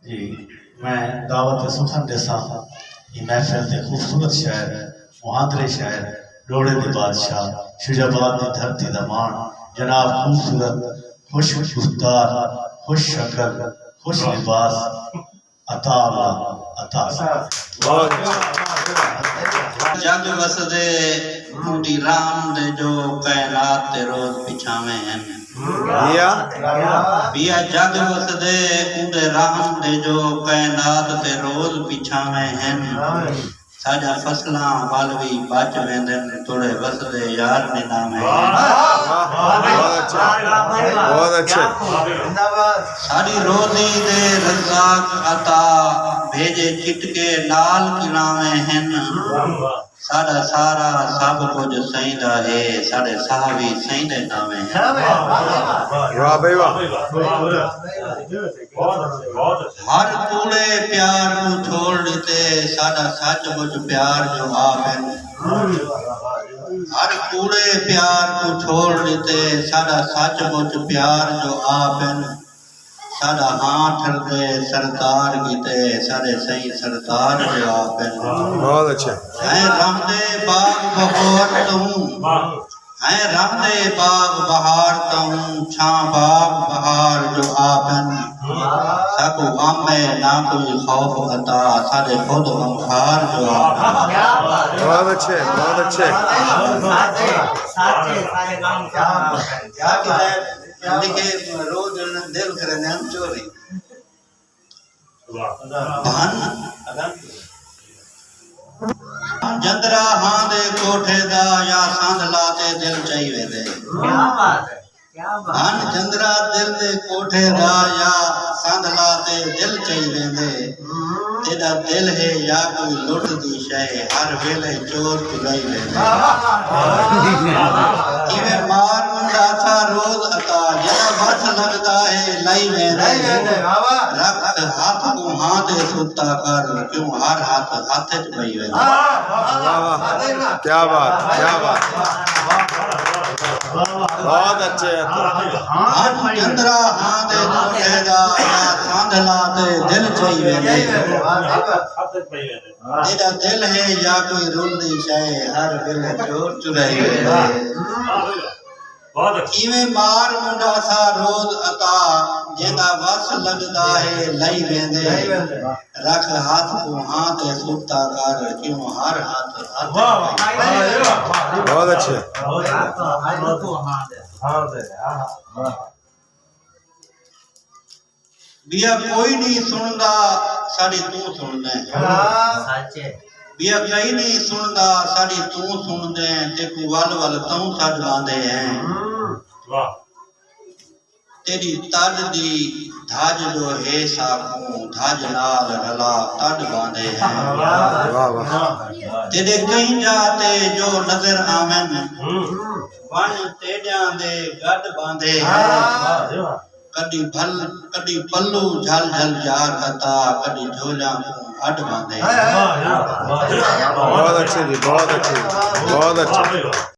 जी मैं दावत सुखन देसा ये महफिल के खूबसूरत शहर मुहांदरे शहर डोड़े के बादशाह शुजाबाद की धरती का मान जनाब खूबसूरत खुश गुफ्तार खुश शक्ल खुश लिबास अता अता जग वसदे टूटी राम दे जो कायनात ते रोज पिछावे हैं पिया जग वसदे उदे राम दे जो कायनात ते रोज पिछावे हैं साजा फसलां वल भी बच वेंदन थोड़े वसदे यार ने नाम है बहुत अच्छे सारी रोजी दे रज़ाक अता भेजे चिटके नाल खिलावे हैं सारा सारा सब कुछ सईदा है साढ़े साहबी सईदे नामे वाह भाई वाह हर कूड़े प्यार को छोड़ देते सारा सचमुच प्यार जो आप है हर कूड़े प्यार को छोड़ देते सारा सचमुच प्यार जो आप है सारा हाथ दे सरदार गीते सारे सही सरदार जो आप है बहुत अच्छे है रामदे बाग बहार तूं है रामदे बाग बहार तूं छां बाग बहार जो आपन सब गम में ना कोई खौफ अता सारे खुद गमखार जो आपन बहुत अच्छे बहुत अच्छे लिखे रोज दिल करे नाम चोरी धन जंदरा हां दे कोठे दा या सांधला ते दिल चाही वेंदे क्या बात है धन जंदरा दिल दे कोठे दा या सांधला ते दिल चाही वेंदे तेरा दिल है या कोई लुट दी शय हर वेले चोर चुराई वेंदे इवे मार मुंडा था रोज अता जदा बस लगदा है लाई वेंदे रख हाथ को हाथ दे सुता कर क्यों हर हाथ हाथ च पई वेंदे क्या बात बहुत अच्छे हाथ चंद्रा हां दे कोठे दा या सांधला ते दिल चाही वेंदे तेरा दिल है या कोई रुंदी शय हर वेले चोर चुराई वेंदे इवें मार मुंडा सा रोज अता जेदा वस लगदा है लई वेंदे रख हाथ को हाथ दे सुता कर क्यों हर हाथ हाथ बहुत अच्छे बिया कोई नहीं सुनदा साडी तू सुनदा बिया कई नहीं सुनदा साडी तू सुनदे ते को वल वल तू छड लांदे हैं तेरी तड दी धाज जो है साकू धाज नाल रला तड बांधे हैं तेरे कहीं जाते जो नजर आवन वन तेड़ियां दे गड बांधे हैं कदी पल्लू झल झल जार अता कदी झोला अड बांधे बहुत अच्छे जी बहुत अच्छे